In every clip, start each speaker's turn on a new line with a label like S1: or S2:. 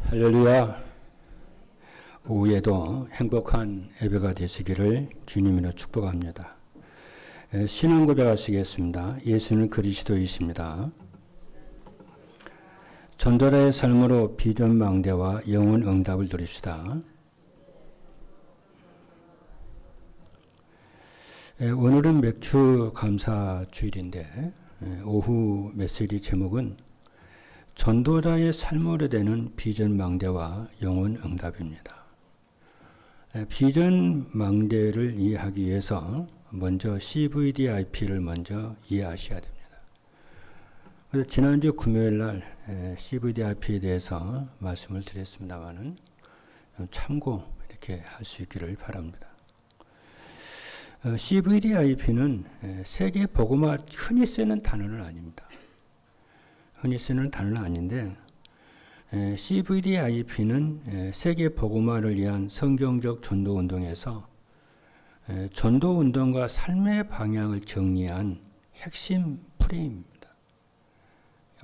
S1: 할렐루야. 오후에도 행복한 예배가 되시기를 주님으로 축복합니다. 신앙 고백하시겠습니다. 예수는 그리스도이십니다. 전도자의 삶으로 비전망대와 영혼 응답을 누립시다. 오늘은 맥주 감사 주일인데 오후 메시지 제목은 전도자의 삶으로 되는 비전망대와 영혼 응답입니다. 비전망대를 이해하기 위해서 먼저 CVDIP를 먼저 이해하셔야 됩니다. 그래서 지난주 금요일 날 CVDIP에 대해서 말씀을 드렸습니다만은 참고 이렇게 할 수 있기를 바랍니다. CVDIP는 세계 복음화 흔히 쓰는 단어는 아닙니다. 흔히 쓰는 단어는 아닌데 CVDIP는 세계 복음화를 위한 성경적 전도 운동에서 전도 운동과 삶의 방향을 정리한 핵심 프레임입니다.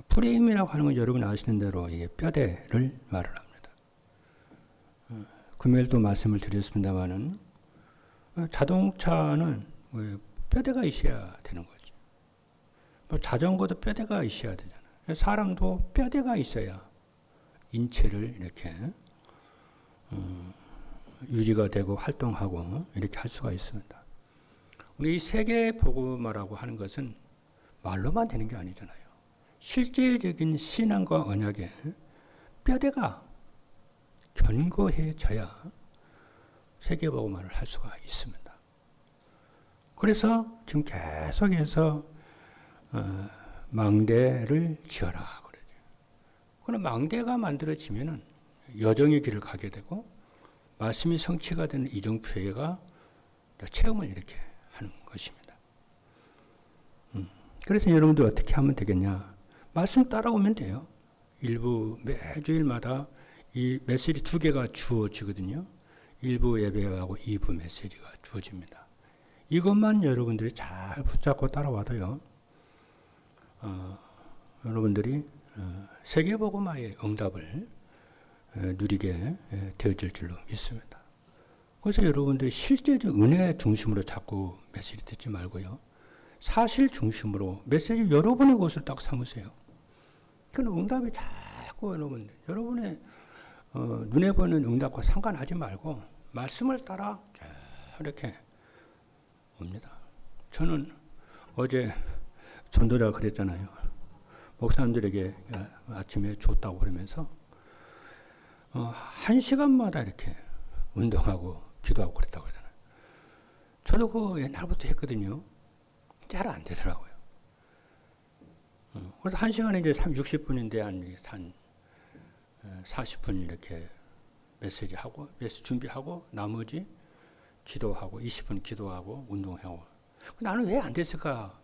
S1: 프레임이라고 하는 건 여러분 아시는 대로 이게 뼈대를 말을 합니다. 금요일도 말씀을 드렸습니다만은 자동차는 뼈대가 있어야 되는 거죠. 자전거도 뼈대가 있어야 되잖아요. 사람도 뼈대가 있어야 인체를 이렇게 유지가 되고 활동하고 이렇게 할 수가 있습니다. 우리 이 세계 복음화라고 하는 것은 말로만 되는 게 아니잖아요. 실제적인 신앙과 언약에 뼈대가 견고해져야 세계 복음화를 할 수가 있습니다. 그래서 지금 계속해서 망대를 지어라 그러죠. 그럼 망대가 만들어지면은 여정의 길을 가게 되고 말씀이 성취가 되는 이중표회가 체험을 이렇게 하는 것입니다. 그래서 여러분들 어떻게 하면 되겠냐? 말씀 따라오면 돼요. 일부 매주일마다 이 메시지 2개가 주어지거든요. 1부 예배하고 2부 메시지가 주어집니다. 이것만 여러분들이 잘 붙잡고 따라와도요. 여러분들이 세계복음화의 응답을 누리게 되어질 줄로 믿습니다. 그래서 여러분들이 실제적 은혜 중심으로 자꾸 메시지 듣지 말고요. 사실 중심으로 메시지 여러분의 것을 딱 삼으세요. 그런 응답이 자꾸 여러분의 눈에 보이는 응답과 상관하지 말고 말씀을 따라 이렇게 옵니다. 저는 어제 전도자가 그랬잖아요. 목사님들에게 아침에 줬다고 그러면서 1시간마다 이렇게 운동하고 기도하고 그랬다고 그러잖아요. 저도 그거 옛날부터 했거든요. 잘 안 되더라고요. 그래서 1시간에 이제 60분인데 한 40분 이렇게 메시지 준비하고 나머지 기도하고 20분 기도하고 운동하고 나는 왜 안 됐을까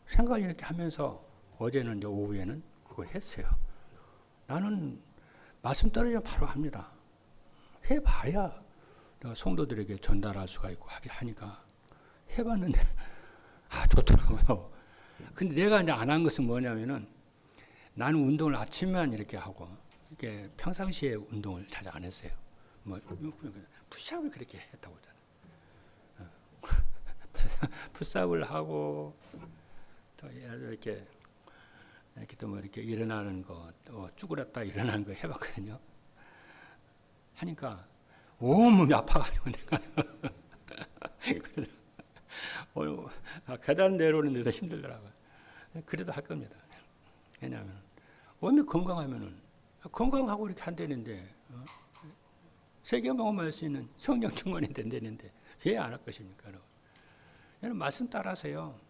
S1: 생각을 이렇게 하면서 어제는 이제 오후에는 그걸 했어요. 나는 말씀 떨어지면 바로 합니다. 해봐야 내가 성도들에게 전달할 수가 있고 하니까 해봤는데 좋더라고요. 근데 내가 이제 안 한 것은 뭐냐면은 나는 운동을 아침만 이렇게 하고 이렇게 평상시에 운동을 잘 안 했어요. 푸시업을 그렇게 했다고 하잖아요. 푸시업을 하고 또 이렇게 또 이렇게 일어나는 거, 또 쭈그렸다 일어나는 거 해봤거든요. 하니까 온몸이 아파가지고 내가 계단 내려오는데도 힘들더라고요. 그래도 할 겁니다. 왜냐하면 몸이 건강하면은 건강하고 이렇게 한다는데 세계복음화할 수 있는 성령 충만이 된다는데 왜 안 할 것입니까? 여러분 말씀 따라하세요.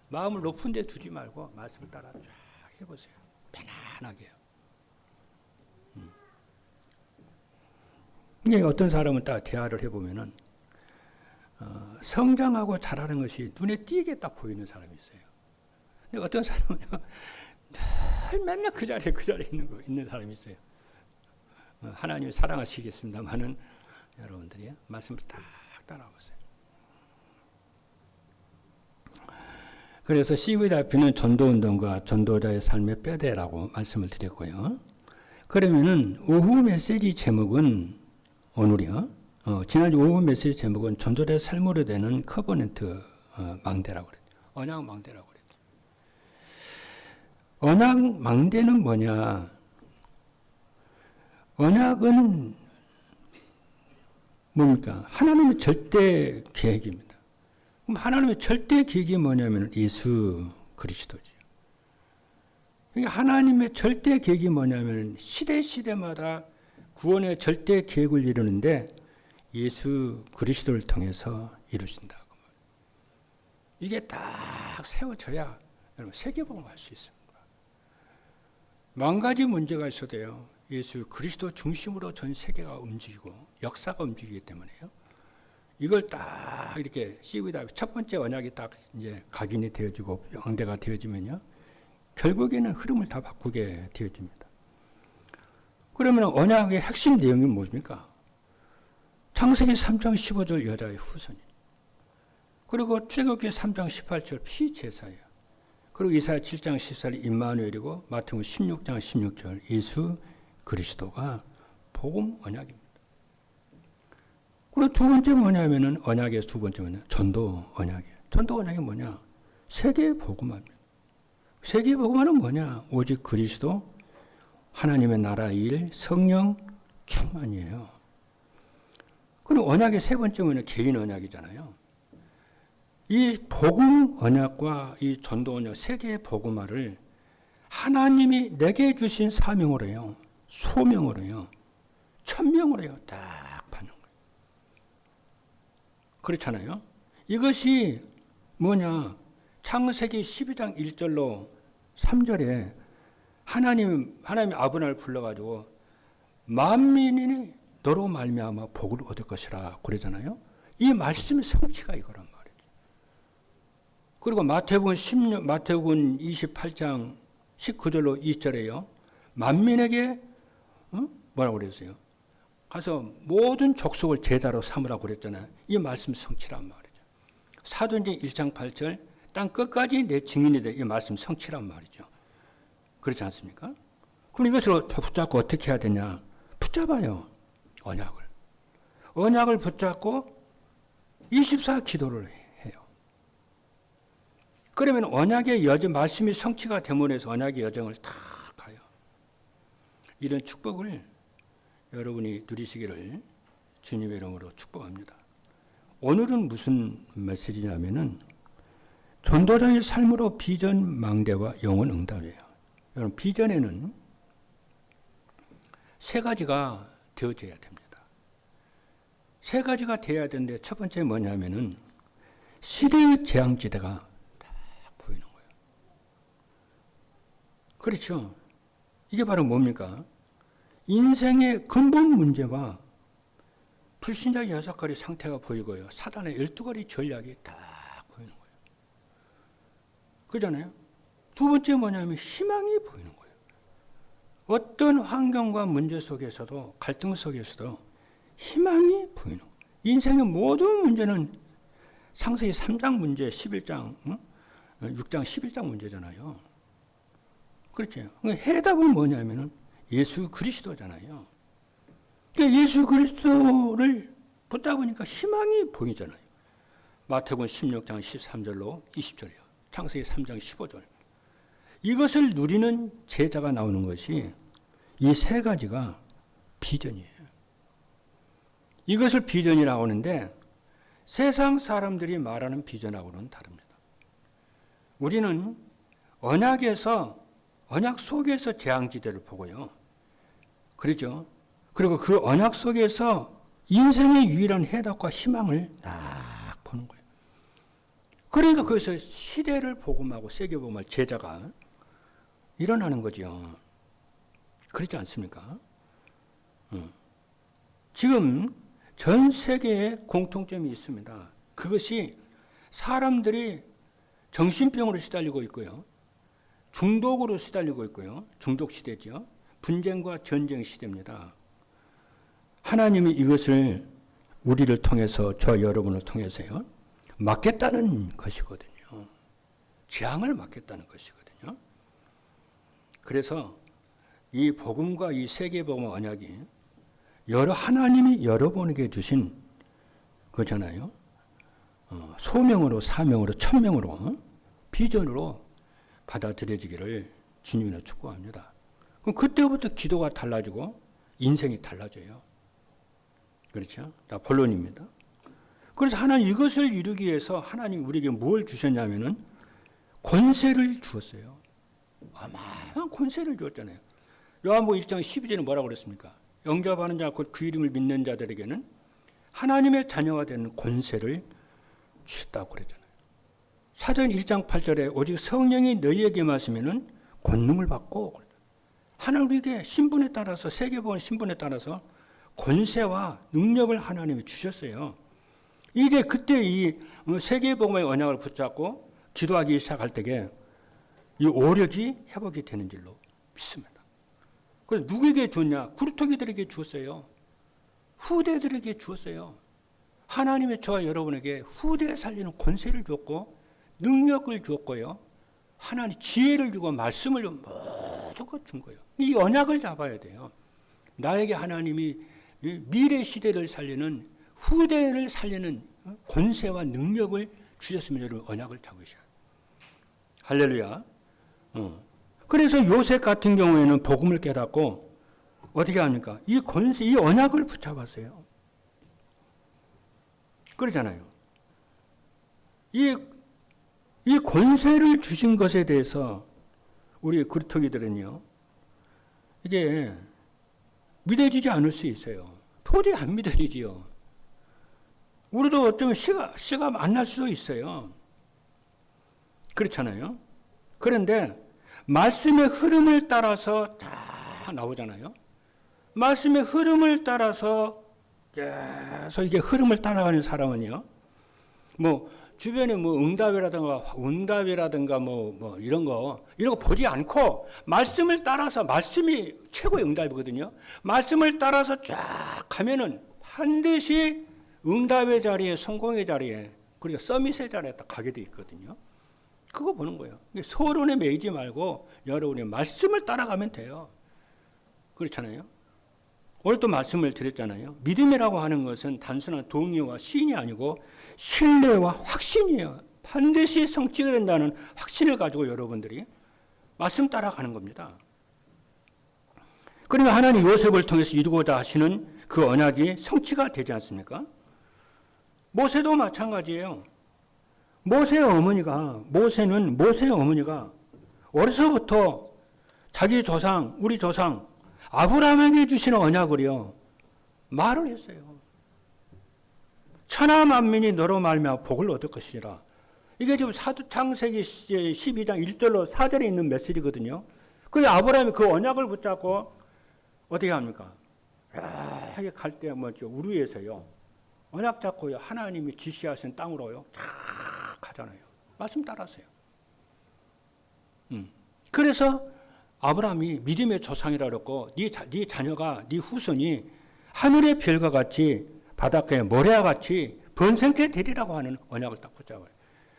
S1: 마음을 높은 데 두지 말고 말씀을 따라 쫙 해보세요. 편안하게요. 이게 어떤 사람은 딱 대화를 해보면은 성장하고 잘하는 것이 눈에 띄게 딱 보이는 사람이 있어요. 근데 어떤 사람은 맨날 그 자리에 있는 사람이 있어요. 하나님이 사랑하시겠습니다만은 여러분들이 말씀을 딱 따라보세요. 그래서 CVIP는 전도운동과 전도자의 삶의 뼈대라고 말씀을 드렸고요. 그러면은 오후 메시지 제목은 오늘이요. 지난주 오후 메시지 제목은 전도자의 삶으로 되는 커버넌트 망대라고 그랬죠. 언약 망대라고 그랬죠. 언약 망대는 뭐냐? 언약은 뭡니까? 하나님의 절대 계획입니다. 그럼 하나님의 절대 계획이 뭐냐면 예수 그리스도지요. 하나님의 절대 계획이 뭐냐면 시대마다 구원의 절대 계획을 이루는데 예수 그리스도를 통해서 이루신다. 이게 딱 세워져야 여러분 세계복음을 할 수 있습니다. 만 가지 문제가 있어도요. 예수 그리스도 중심으로 전 세계가 움직이고 역사가 움직이기 때문에요. 이걸 딱 이렇게 씌우다 첫 번째 언약이 딱 이제 각인이 되어지고 왕대가 되어지면요. 결국에는 흐름을 다 바꾸게 되어집니다. 그러면 언약의 핵심 내용이 뭡니까? 창세기 3장 15절 여자의 후손이. 그리고 출애굽기 3장 18절 피제사예요. 그리고 이사야 7장 14절 임마누엘이고 마태복음 16장 16절 예수 그리스도가 복음 언약입니다. 그리고 두 번째 뭐냐면은 언약의 두 번째 뭐냐? 전도 언약이에요. 전도 언약이 뭐냐? 세계 복음화입니다. 세계 복음화는 뭐냐? 오직 그리스도 하나님의 나라 일 성령 충만이에요. 그리고 언약의 세 번째 뭐냐? 개인 언약이잖아요. 이 복음 언약과 이 전도 언약 세계의 복음화를 하나님이 내게 주신 사명으로 해요. 소명으로 해요. 천명으로 해요. 딱 받는 거예요. 그렇잖아요. 이것이 뭐냐? 창세기 12장 1절로 3절에 하나님이 아브라함을 불러가지고 만민이 너로 말미암아 복을 얻을 것이라 그러잖아요. 이 말씀의 성취가 이거란 말이에요. 그리고 마태복음 28장 19절로 20절에요. 만민에게 뭐라고 그랬어요? 가서 모든 족속을 제자로 삼으라고 그랬잖아요. 이 말씀 성취란 말이죠. 사도행전 1장 8절 땅 끝까지 내 증인이 될 이 말씀 성취란 말이죠. 그렇지 않습니까? 그럼 이것을 붙잡고 어떻게 해야 되냐? 붙잡아요. 언약을. 언약을 붙잡고 24 기도를 해요. 그러면 언약의 여정, 말씀이 성취가 됨으로 해서 언약의 여정을 다 가요. 이런 축복을 여러분이 누리시기를 주님의 이름으로 축복합니다. 오늘은 무슨 메시지냐면은 전도자의 삶으로 비전 망대와 영혼 응답이에요. 여러분 비전에는 세 가지가 되어져야 됩니다. 세 가지가 되어야 되는데 첫 번째 뭐냐면은 시대의 재앙지대가 딱 보이는 거예요. 그렇죠. 이게 바로 뭡니까? 인생의 근본 문제와 불신자 6가지 상태가 보이고요. 사단의 12가지 전략이 딱 보이는 거예요. 그잖아요. 두 번째 뭐냐면 희망이 보이는 거예요. 어떤 환경과 문제 속에서도 갈등 속에서도 희망이 보이는 거예요. 인생의 모든 문제는 창세기 3장 문제, 11장, 6장, 11장 문제잖아요. 그렇죠. 해답은 뭐냐면은 예수 그리스도잖아요. 그러니까 예수 그리스도를 붙잡으니까 희망이 보이잖아요. 마태복음 16장 13절로 20절이요. 창세기 3장 15절. 이것을 누리는 제자가 나오는 것이 이 세 가지가 비전이에요. 이것을 비전이라고 하는데 세상 사람들이 말하는 비전하고는 다릅니다. 우리는 언약 속에서 재앙지대를 보고요. 그렇죠? 그리고 그 언약 속에서 인생의 유일한 해답과 희망을 딱 보는 거예요. 그러니까 거기서 시대를 복음하고 세계복음할 제자가 일어나는 거죠. 그렇지 않습니까? 지금 전 세계에 공통점이 있습니다. 그것이 사람들이 정신병으로 시달리고 있고요. 중독으로 시달리고 있고요. 중독 시대죠. 분쟁과 전쟁 시대입니다. 하나님이 이것을 우리를 통해서 저 여러분을 통해서요. 막겠다는 것이거든요. 재앙을 막겠다는 것이거든요. 그래서 이 복음과 이 세계복음 언약이 하나님이 여러분에게 주신 그잖아요. 소명으로, 사명으로, 천명으로, 비전으로 받아들여지기를 주님으로 축복합니다. 그럼 그때부터 기도가 달라지고 인생이 달라져요. 그렇죠? 자, 본론입니다. 그래서 하나님 이것을 이루기 위해서 하나님 우리에게 뭘 주셨냐면은 권세를 주었어요. 어마어마한 권세를 주었잖아요. 요한복음 1장 12절에 뭐라고 그랬습니까? 영접하는 자 곧 그 이름을 믿는 자들에게는 하나님의 자녀가 되는 권세를 주셨다고 그랬잖아요. 사도행 1장 8절에 오직 성령이 너희에게 마시면은 권능을 받고, 하나님 우리에게 신분에 따라서, 세계복음 신분에 따라서 권세와 능력을 하나님이 주셨어요. 이게 그때 이 세계복음의 언약을 붙잡고 기도하기 시작할 때에 이 오력이 회복이 되는 줄로 믿습니다. 그래서 누구에게 줬냐? 구루토기들에게 주었어요. 후대들에게 주었어요. 하나님의 저와 여러분에게 후대에 살리는 권세를 줬고 능력을 주었고요. 하나님 지혜를 주고 말씀을 모두 준 거예요. 이 언약을 잡아야 돼요. 나에게 하나님이 미래 시대를 살리는, 후대를 살리는 권세와 능력을 주셨으면 여러분 언약을 잡으셔야 돼요. 할렐루야. 그래서 요셉 같은 경우에는 복음을 깨닫고 어떻게 합니까? 이 권세, 이 언약을 붙잡았어요. 그러잖아요. 이 권세를 주신 것에 대해서 우리 그리스도인들은요, 이게 믿어지지 않을 수 있어요. 도저히 안 믿어지지요. 우리도 어쩌면 씨가 만날 수도 있어요. 그렇잖아요. 그런데 말씀의 흐름을 따라서 다 나오잖아요. 말씀의 흐름을 따라서 계속 이게 흐름을 따라가는 사람은요, 뭐 주변에 뭐 응답이라든가 뭐 이런 거 보지 않고 말씀을 따라서, 말씀이 최고의 응답이거든요. 말씀을 따라서 쫙 가면은 반드시 응답의 자리에, 성공의 자리에, 그리고 서밋의 자리에 딱 가게 돼 있거든요. 그거 보는 거예요. 소론에 매이지 말고 여러분이 말씀을 따라가면 돼요. 그렇잖아요. 오늘 또 말씀을 드렸잖아요. 믿음이라고 하는 것은 단순한 동의와 시인이 아니고 신뢰와 확신이에요. 반드시 성취가 된다는 확신을 가지고 여러분들이 말씀 따라가는 겁니다. 그러니까 하나님 요셉을 통해서 이루고자 하시는 그 언약이 성취가 되지 않습니까? 모세도 마찬가지예요. 모세의 어머니가 어려서부터 자기 조상, 우리 조상 아브라함에게 주시는 언약을요, 말을 했어요. 천하 만민이 너로 말미암아 복을 얻을 것이라. 이게 지금 창세기 12장 1절로 4절에 있는 메시지거든요. 그래서 아브라함이 그 언약을 붙잡고 어떻게 합니까? 이렇게 갈 때 우르에서요, 언약 잡고요, 하나님이 지시하신 땅으로요, 쫙 가잖아요. 말씀 따랐어요. 그래서 아브라함이 믿음의 조상이라 그랬고, 네 자녀가, 네 후손이 하늘의 별과 같이 바닷가의 모래와 같이 번성케 되리라고 하는 언약을 딱 붙잡아요.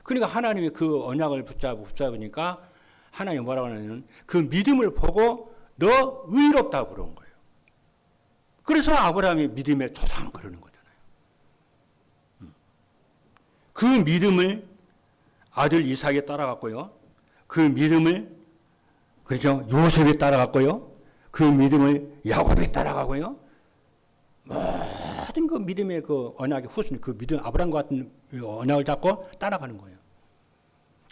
S1: 그러니까 하나님이 그 언약을 붙잡으니까 하나님이 뭐라고 하냐면 그 믿음을 보고 너 의롭다고 그런 거예요. 그래서 아브라함이 믿음의 조상 그러는 거잖아요. 그 믿음을 아들 이삭에 따라갔고요. 그 믿음을, 그렇죠, 요셉이 따라갔고요. 그 믿음을 야곱이 따라가고요. 모든 그 믿음의 그 언약의 후손이 그 믿음, 아브라함과 같은 언약을 잡고 따라가는 거예요.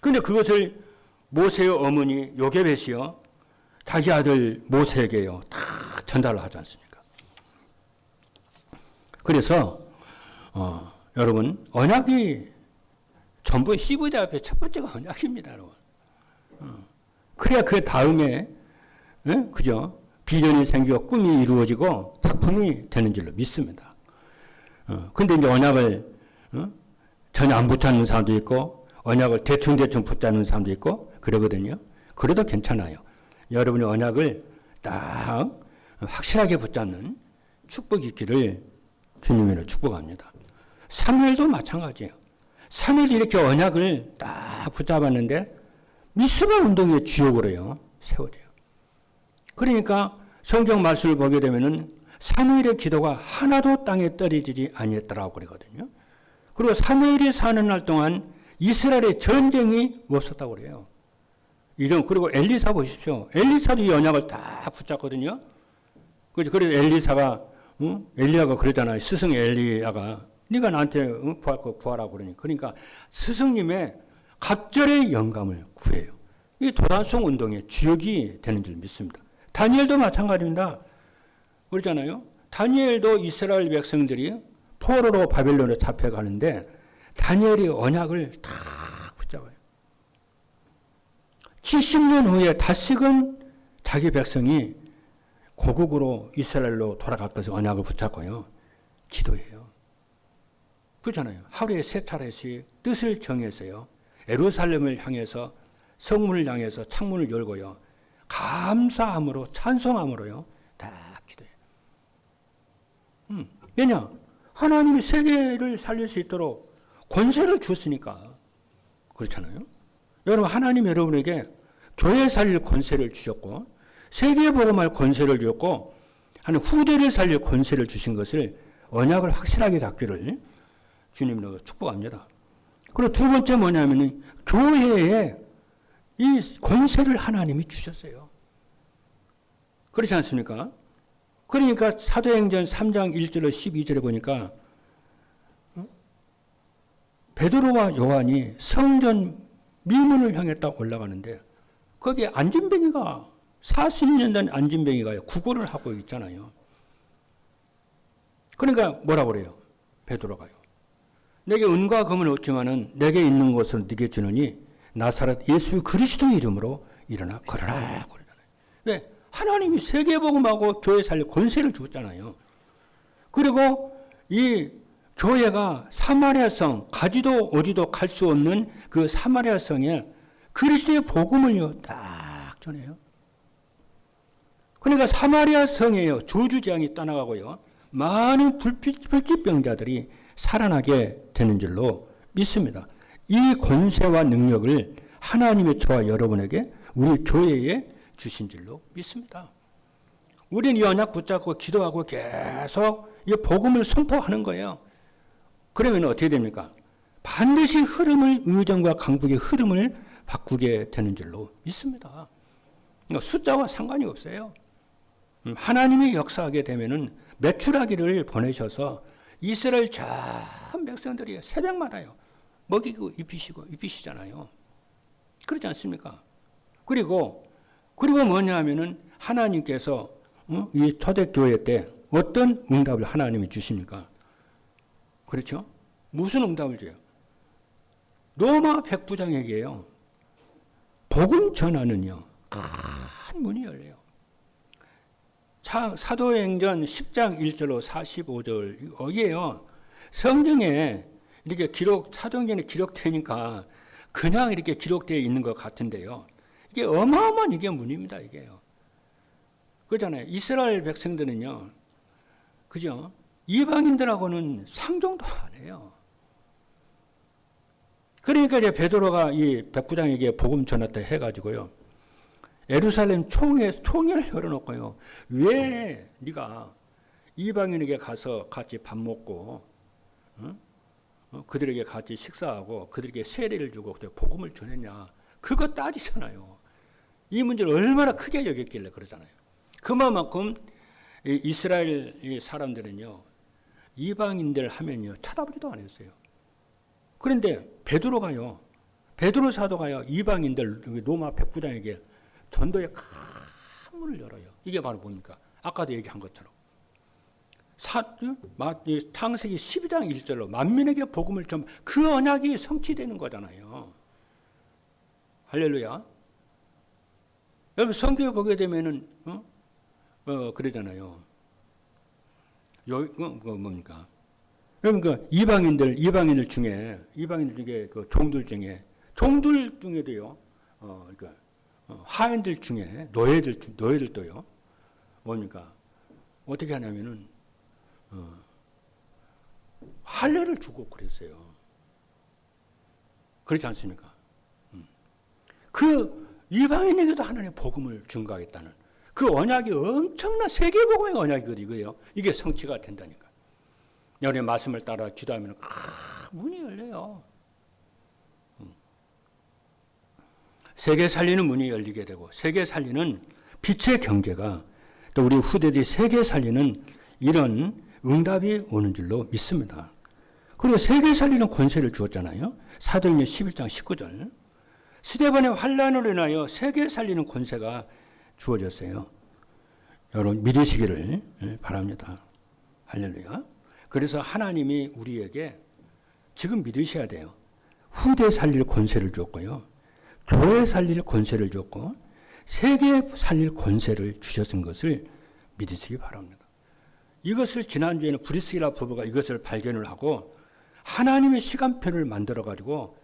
S1: 그런데 그것을 모세의 어머니 요게벳이요, 자기 아들 모세에게요, 다 전달을 하지 않습니까? 그래서 여러분, 언약이 전부 CVD 앞에 첫 번째가 언약입니다, 여러분. 그래야 그 다음에, 그죠? 비전이 생기고 꿈이 이루어지고 작품이 되는 줄로 믿습니다. 근데 이제 언약을 전혀 안 붙잡는 사람도 있고, 언약을 대충 붙잡는 사람도 있고, 그러거든요. 그래도 괜찮아요. 여러분이 언약을 딱 확실하게 붙잡는 축복이 있기를 주님으로 축복합니다. 사무엘도 마찬가지예요. 사무엘이 이렇게 언약을 딱 붙잡았는데 미스바 운동의 주역으로요, 세워져요. 그러니까 성경 말씀을 보게 되면은 사무엘의 기도가 하나도 땅에 떨어지지 아니했더라고 그러거든요. 그리고 사무엘이 사는 날 동안 이스라엘의 전쟁이 없었다고 그래요. 그리고 엘리사 보십시오. 엘리사도 이 언약을 딱 붙잡거든요. 그래서 엘리사가, 엘리야가 그러잖아요. 스승 엘리야가, 네가 나한테 구할 거 구하라고 그러니까. 그러니까 스승님의 갑절의 영감을 구해요. 이 도단성 운동의 주역이 되는 줄 믿습니다. 다니엘도 마찬가지입니다. 그러잖아요. 다니엘도 이스라엘 백성들이 포로로 바벨론에 잡혀가는데 다니엘이 언약을 다 붙잡아요. 70년 후에 다시금 자기 백성이 고국으로 이스라엘로 돌아갈 것을 언약을 붙잡고요. 기도해요. 그렇잖아요. 하루에 3차례씩 뜻을 정해서요. 예루살렘을 향해서 성문을 향해서 창문을 열고요. 감사함으로 찬송함으로요. 다 기도해요. 왜냐? 하나님이 세계를 살릴 수 있도록 권세를 주었으니까. 그렇잖아요. 여러분, 하나님 여러분에게 교회 살릴 권세를 주셨고 세계 복음할 권세를 주었고 하는 후대를 살릴 권세를 주신 것을 언약을 확실하게 잡기를 주님으로 축복합니다. 그리고 두 번째 뭐냐면은 교회에 이 권세를 하나님이 주셨어요. 그렇지 않습니까? 그러니까 사도행전 3장 1절로 12절에 보니까 베드로와 요한이 성전 미문을 향해 딱 올라가는데 거기에 안진뱅이가 40년 된 안진뱅이가 구걸을 하고 있잖아요. 그러니까 뭐라고 그래요? 베드로가요. 내게 은과 금은 없지만은 내게 있는 것을 네게 주느니 나사렛 예수 그리스도 이름으로 일어나 걸어라. 그러잖아요. 왜? 하나님이 세계복음하고 교회 살릴 권세를 주었잖아요. 그리고 이 교회가 사마리아성, 가지도 오지도 갈 수 없는 그 사마리아성에 그리스도의 복음을요, 딱 전해요. 그러니까 사마리아성에요, 저주재앙이 떠나가고요, 많은 불치병자들이 살아나게 되는 줄로 믿습니다. 이 권세와 능력을 하나님의 저와 여러분에게 우리 교회에 주신 줄로 믿습니다. 우리는 이 언약 붙잡고 기도하고 계속 이 복음을 선포하는 거예요. 그러면 어떻게 됩니까? 반드시 흐름을, 의정과 강북의 흐름을 바꾸게 되는 줄로 믿습니다. 그러니까 숫자와 상관이 없어요. 하나님이 역사하게 되면은 메추라기를 보내셔서 이스라엘 전 백성들이 새벽마다요 먹이고 입히시잖아요. 그렇지 않습니까? 그리고 뭐냐면은 하나님께서 이 초대교회 때 어떤 응답을 하나님이 주십니까? 그렇죠? 무슨 응답을 줘요? 로마 백부장에게요. 복음 전하는요. 큰 문이 열려요. 사도행전 10장 1절로 45절 여기에요. 성경에 이렇게 사도행전에 기록되니까 그냥 이렇게 기록되어 있는 것 같은데요. 이게 어마어마한 이게 문입니다. 이게요. 그렇잖아요. 이스라엘 백성들은요. 그죠? 이방인들하고는 상종도 안 해요. 그러니까 이제 베드로가 이 백부장에게 복음 전했다 해가지고요. 예루살렘 총회를 열어놓고요. 왜 네가 이방인에게 가서 같이 밥 먹고 그들에게 같이 식사하고 그들에게 세례를 주고 복음을 전했냐. 그거 따지잖아요. 이 문제를 얼마나 크게 여겼길래 그러잖아요. 그만큼 이스라엘 사람들은요. 이방인들 하면요. 쳐다보지도 않았어요. 그런데 베드로 사도가요. 이방인들 로마 백부장에게 전도의 큰 문을 열어요. 이게 바로 뭡니까? 아까도 얘기한 것처럼. 창세기 12장 1절로 만민에게 복음을 그 언약이 성취되는 거잖아요. 할렐루야. 여러분 성경에 보게 되면은 그러잖아요. 뭡니까? 여러분 그 이방인들 중에 그 종들 중에도요. 그러니까 하인들 중에 노예들도요. 뭡니까? 어떻게 하냐면은 할례를 주고 그랬어요. 그렇지 않습니까? 그 이방인에게도 하나님의 복음을 증거하겠다는 그 언약이 엄청난 세계복음의 언약이거든요. 이거예요. 이게 성취가 된다니까. 여러분의 말씀을 따라 기도하면 문이 열려요. 세계 살리는 문이 열리게 되고 세계 살리는 빛의 경제가 또 우리 후대들이 세계 살리는 이런 응답이 오는 줄로 믿습니다. 그리고 세계 살리는 권세를 주었잖아요. 사도행전 11장 19절. 스데반의 환난으로 인하여 세계 살리는 권세가 주어졌어요. 여러분 믿으시기를 바랍니다. 할렐루야. 그래서 하나님이 우리에게 지금 믿으셔야 돼요. 후대 살릴 권세를 줬고요. 교회 살릴 권세를 줬고 세계 살릴 권세를 주셨은 것을 믿으시기 바랍니다. 이것을 지난주에는 브리스길라 부부가 이것을 발견을 하고 하나님의 시간표를 만들어 가지고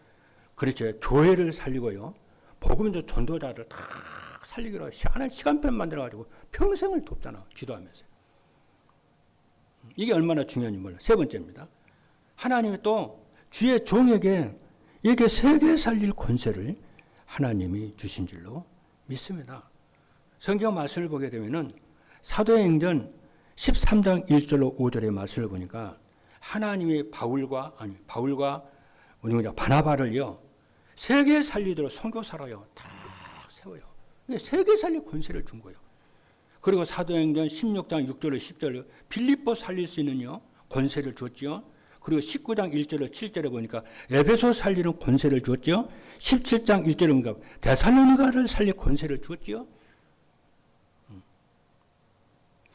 S1: 그렇죠. 교회를 살리고요. 복음적 전도자를 다 살리기로 하나님 시간표를 만들어 가지고 평생을 돕잖아. 기도하면서. 이게 얼마나 중요한지 몰라요. 세 번째입니다. 하나님이 또 주의 종에게 이렇게 세계 살릴 권세를 하나님이 주신 줄로 믿습니다. 성경 말씀을 보게 되면은 사도행전 13장 1절로 5절의 말씀을 보니까 하나님이 바울과 바나바를요 세계 살리도록 선교사로요 다 세워요. 세계 살릴 권세를 준 거예요. 그리고 사도행전 16장 6절로 10절 빌립보 살릴 수 있는 권세를 줬지요. 그리고 19장 1절로 7절에 보니까 에베소 살리는 권세를 줬죠. 17장 1절에 보니까 데살로니가를 살릴 권세를 줬죠.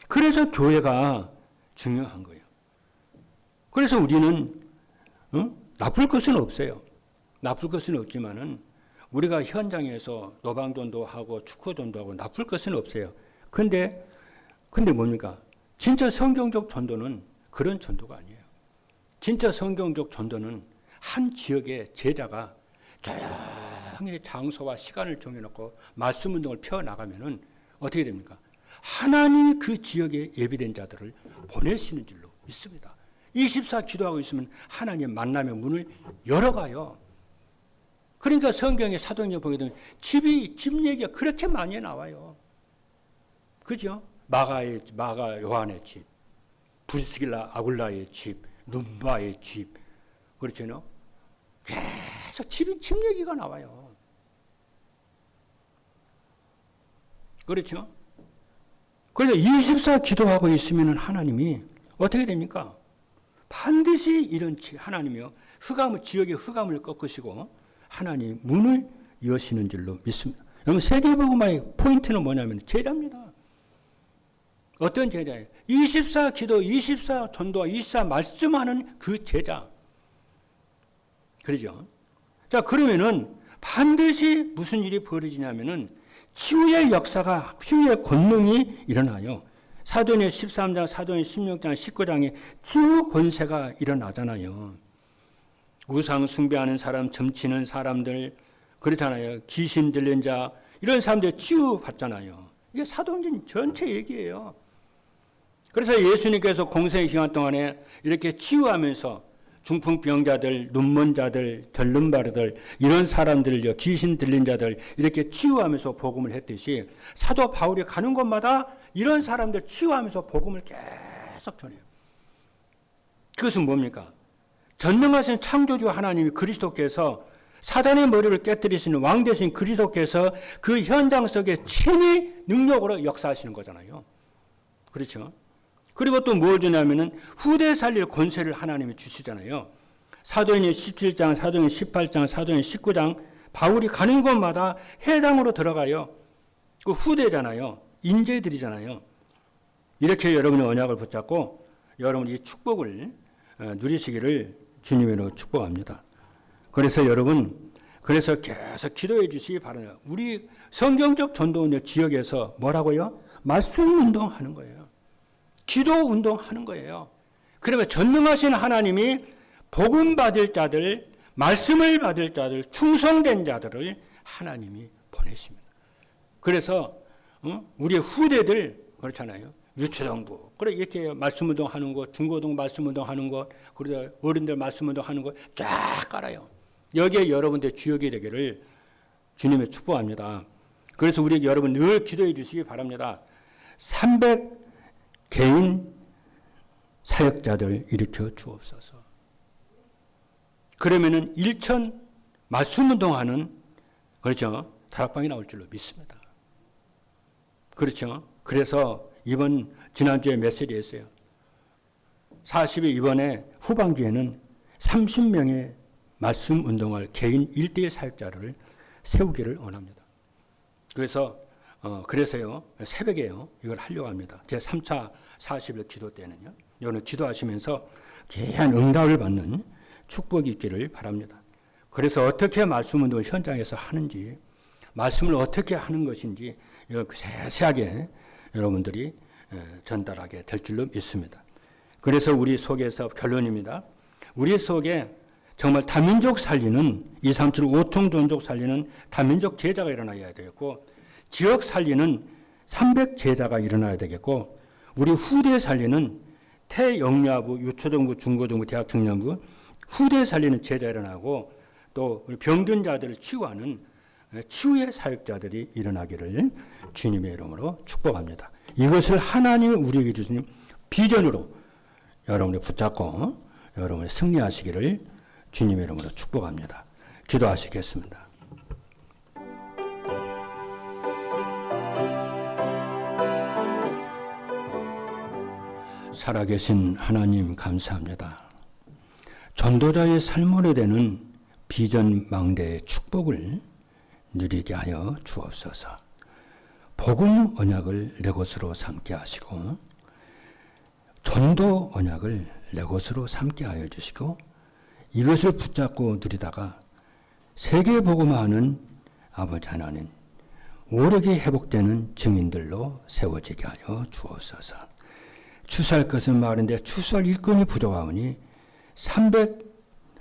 S1: 그래서 교회가 중요한 거예요. 그래서 우리는 나쁠 것은 없어요. 나쁠 것은 없지만은 우리가 현장에서 노방전도 하고 축구전도 하고 나쁠 것은 없어요. 근데 뭡니까? 진짜 성경적 전도는 그런 전도가 아니에요. 진짜 성경적 전도는 한 지역의 제자가 조용히 장소와 시간을 정해놓고 말씀 운동을 펴나가면은 어떻게 됩니까? 하나님이 그 지역에 예비된 자들을 보내시는 줄로 믿습니다. 24 기도하고 있으면 하나님 만남의 문을 열어가요. 그러니까 성경에 사도행전 보게 되면 집 얘기가 그렇게 많이 나와요. 그죠? 마가 요한의 집, 브리스길라 아굴라의 집, 눈바의 집, 그렇죠? 계속 집 얘기가 나와요. 그렇죠? 그런데 24 기도하고 있으면 하나님이 어떻게 됩니까? 반드시 이런 하나님이요 지역의 흑암을 꺾으시고 하나님 문을 여시는 줄로 믿습니다. 여러분 세계복음화의 포인트는 뭐냐면 제자입니다. 어떤 제자예요? 24 기도, 24 전도와 24 말씀하는 그 제자. 그러죠? 자, 그러면은 반드시 무슨 일이 벌어지냐면은 치유의 역사가, 치유의 권능이 일어나요. 사도행전 13장, 사도행전 16장, 19장에 치유 권세가 일어나잖아요. 우상 숭배하는 사람, 점치는 사람들, 그렇잖아요. 귀신 들린 자, 이런 사람들 치유받잖아요. 이게 사도행전 전체 얘기예요. 그래서 예수님께서 공생의 기간 동안에 이렇게 치유하면서 중풍병자들, 눈먼 자들, 절름발이들 이런 사람들을요, 귀신 들린 자들 이렇게 치유하면서 복음을 했듯이 사도 바울이 가는 곳마다 이런 사람들 치유하면서 복음을 계속 전해요. 그것은 뭡니까? 전능하신 창조주 하나님이 그리스도께서 사단의 머리를 깨뜨리시는 왕 되신 그리스도께서 그 현장 속에 친히 능력으로 역사하시는 거잖아요. 그렇죠? 그리고 또 뭘 주냐면은 후대 살릴 권세를 하나님이 주시잖아요. 사도행전 17장, 사도행전 18장, 사도행전 19장 바울이 가는 곳마다 해당으로 들어가요. 그 후대잖아요. 인재들이잖아요. 이렇게 여러분의 언약을 붙잡고 여러분이 이 축복을 누리시기를 주님으로 축복합니다. 그래서 여러분, 계속 기도해 주시기 바랍니다. 우리 성경적 전도운동 지역에서 뭐라고요? 말씀 운동하는 거예요. 기도 운동하는 거예요. 그러면 전능하신 하나님이 복음 받을 자들, 말씀을 받을 자들, 충성된 자들을 하나님이 보내십니다. 그래서 우리 후대들 그렇잖아요. 유초등부 그래 이렇게 말씀 운동하는 거, 중고등 말씀 운동하는 거, 그러다 어른들 말씀 운동하는 거 쫙 깔아요. 여기에 여러분들 주역이 되기를 주님의 축복합니다. 그래서 우리 여러분 늘 기도해 주시기 바랍니다. 300 개인 사역자들 일으켜 주옵소서. 그러면은 1천 말씀운동하는, 그렇죠, 다락방이 나올 줄로 믿습니다. 그렇죠. 그래서 지난주에 메시지였어요. 40일 이번에 후반기에는 30명의 말씀 운동할 개인 1대1 사역자를 세우기를 원합니다. 그래서요, 새벽에요, 이걸 하려고 합니다. 제 3차 40일 기도 때는요, 오늘 기도하시면서 귀한 응답을 받는 축복이 있기를 바랍니다. 그래서 어떻게 말씀 운동을 현장에서 하는지, 말씀을 어떻게 하는 것인지, 세세하게 여러분들이 전달하게 될 줄로 믿습니다. 그래서 우리 속에서 결론입니다. 우리 속에 정말 다민족 살리는 2, 3, 7, 5총 종족 살리는 다민족 제자가 일어나야 되겠고, 지역 살리는 300 제자가 일어나야 되겠고, 우리 후대 살리는 태영야부, 유초등부, 중고등부, 대학 청년부 후대 살리는 제자 일어나고, 또 우리 병든 자들을 치유하는 치유의 사역자들이 일어나기를 주님의 이름으로 축복합니다. 이것을 하나님이 우리에게 주신 비전으로 여러분이 붙잡고 여러분이 승리하시기를 주님의 이름으로 축복합니다. 기도하시겠습니다. 살아계신 하나님 감사합니다. 전도자의 삶으로 되는 비전망대의 축복을 누리게 하여 주옵소서. 복음 언약을 내 것으로 삼게 하시고, 전도 언약을 내 것으로 삼게 하여 주시고, 이것을 붙잡고 누리다가 세계 복음화하는 아버지 하나님, 오력이 회복되는 증인들로 세워지게 하여 주옵소서. 추수할 것은 많은데 추수할 일꾼이 부족하오니 300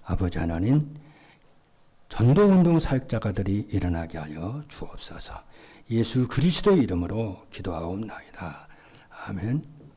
S1: 아버지 하나님 전도운동 사역자가들이 일어나게 하여 주옵소서. 예수 그리스도의 이름으로 기도하옵나이다. 아멘.